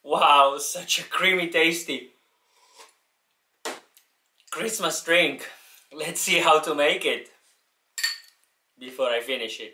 Wow, such a creamy, tasty Christmas drink. Let's see how to make it before I finish it.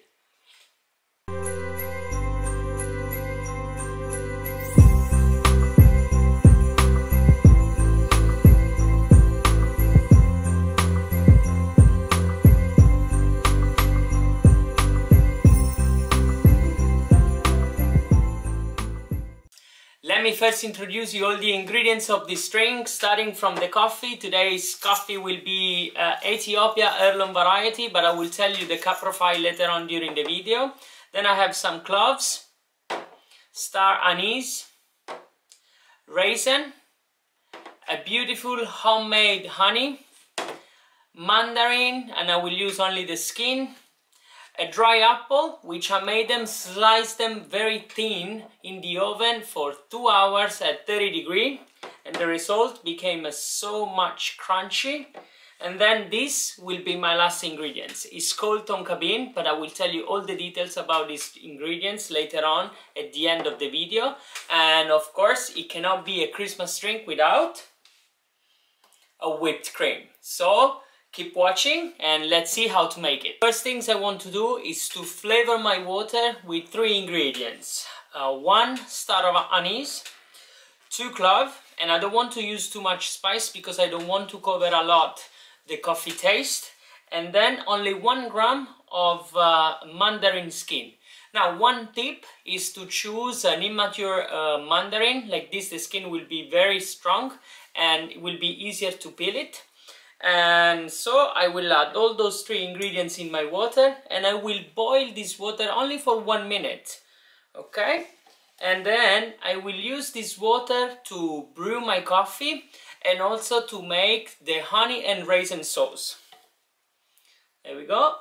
Let me first introduce you all the ingredients of this drink, starting from the coffee. Today's coffee will be Ethiopia heirloom variety, but I will tell you the cup profile later on during the video. Then I have some cloves, star anise, raisin, a beautiful homemade honey, mandarin, and I will use only the skin, a dry apple, which I made them, slice them very thin in the oven for 2 hours at 30 degrees, and the result became so much crunchy. And then this will be my last ingredients. It's called tonka bean, but I will tell you all the details about these ingredients later on at the end of the video. And of course, it cannot be a Christmas drink without a whipped cream. So keep watching and let's see how to make it. First things I want to do is to flavor my water with 3 ingredients. 1 star of anise, 2 cloves, and I don't want to use too much spice because I don't want to cover a lot the coffee taste, and then only 1 gram of mandarin skin. Now, one tip is to choose an immature mandarin. Like this, the skin will be very strong and it will be easier to peel it. And so I will add all those 3 ingredients in my water, and I will boil this water only for 1 minute. Okay, and then I will use this water to brew my coffee and also to make the honey and raisin sauce. There we go.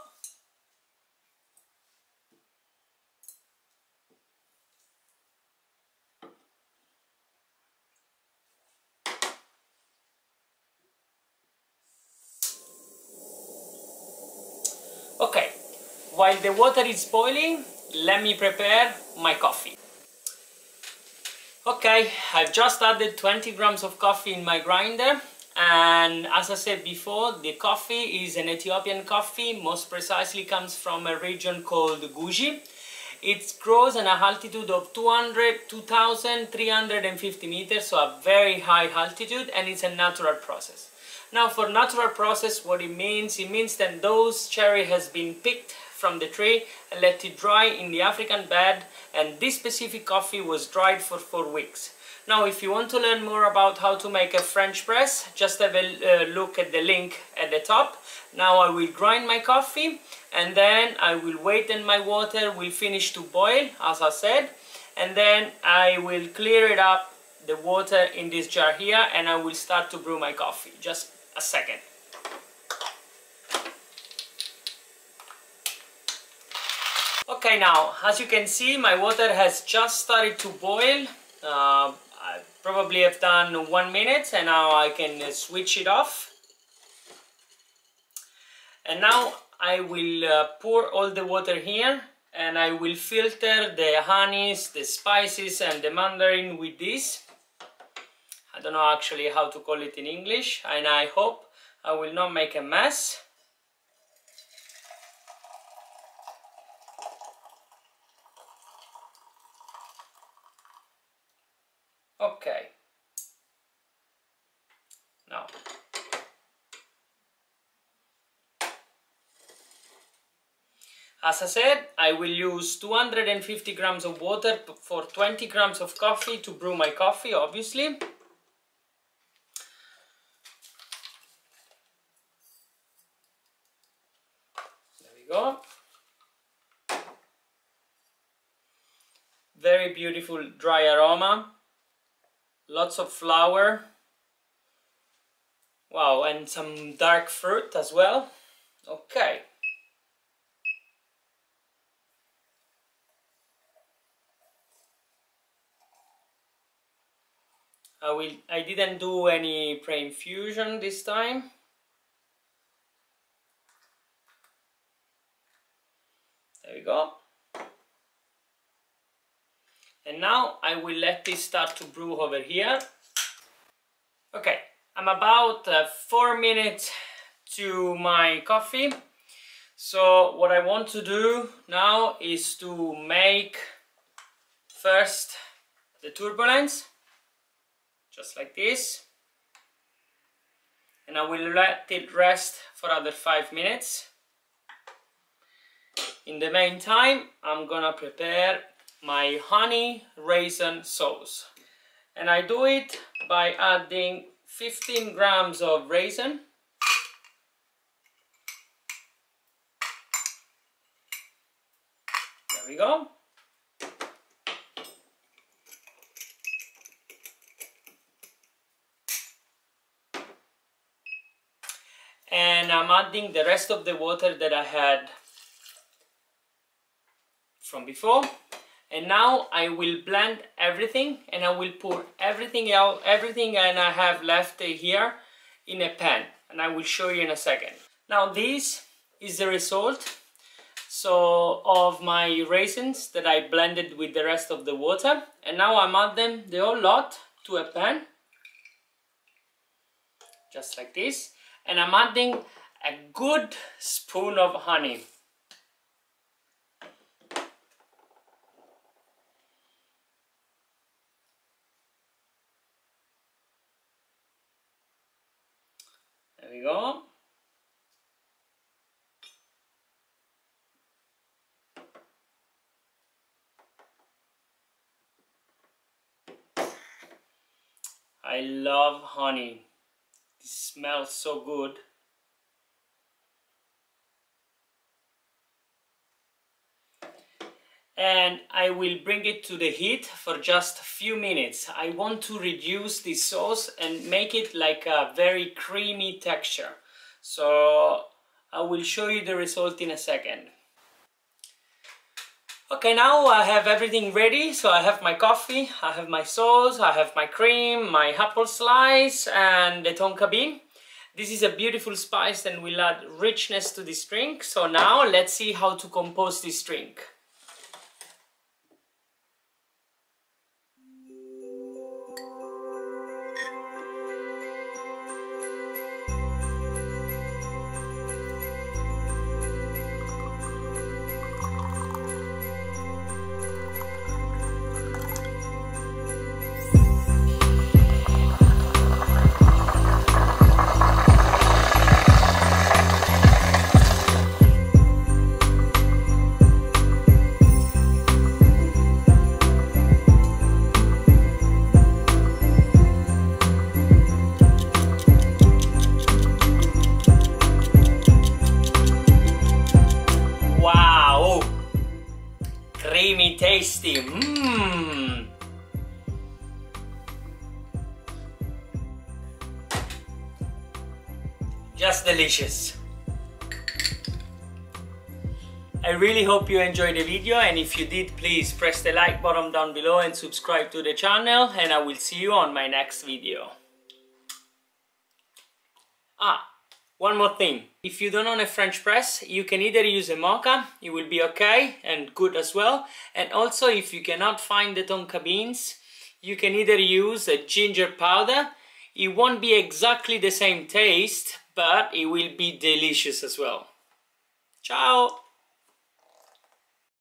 Okay, while the water is boiling, let me prepare my coffee. Okay, I've just added 20 grams of coffee in my grinder, and as I said before, the coffee is an Ethiopian coffee. Most precisely comes from a region called Guji. It grows at an altitude of 2,350 meters, so a very high altitude, and it's a natural process. Now, for natural process, what it means that those cherry has been picked from the tree and let it dry in the African bed, and this specific coffee was dried for 4 weeks. Now, if you want to learn more about how to make a French press, just have a look at the link at the top. Now I will grind my coffee, and then I will wait and my water will finish to boil, as I said, and then I will clear it up, the water in this jar here, and I will start to brew my coffee. Just a second. Okay, now as you can see, my water has just started to boil. I probably have done 1 minute, and now I can switch it off. And now I will pour all the water here, and I will filter the honeys, the spices and the mandarin with this. I don't know actually how to call it in English, and I hope I will not make a mess. Okay. Now, as I said, I will use 250 grams of water for 20 grams of coffee to brew my coffee, obviously. Go. Very beautiful dry aroma, lots of flower, wow, and some dark fruit as well. Okay. I didn't do any pre-infusion this time. There we go. And now I will let this start to brew over here. Okay, I'm about 4 minutes to my coffee. So what I want to do now is to make first the turbulence, just like this. And I will let it rest for another 5 minutes. In the meantime, I'm gonna prepare my honey raisin sauce. And I do it by adding 15 grams of raisin. There we go. And I'm adding the rest of the water that I had from before. And now I will blend everything, and I will pour everything and I have left here in a pan, and I will show you in a second. Now this is the result of my raisins that I blended with the rest of the water, and now I'm adding the whole lot to a pan, just like this, and I'm adding a good spoon of honey. There we go. I love honey. It smells so good. And I will bring it to the heat for just a few minutes. I want to reduce the sauce and make it like a very creamy texture. So I will show you the result in a second. Okay, now I have everything ready. So I have my coffee, I have my sauce, I have my cream, my apple slice and the tonka bean. This is a beautiful spice and will add richness to this drink. So now let's see how to compose this drink. Creamy, tasty, just delicious. I really hope you enjoyed the video, and if you did, please press the like button down below and subscribe to the channel, and I will see you on my next video. One more thing, if you don't own a French press, you can either use a mocha, it will be okay and good as well, and also if you cannot find the tonka beans, you can either use a ginger powder. It won't be exactly the same taste, but it will be delicious as well. Ciao!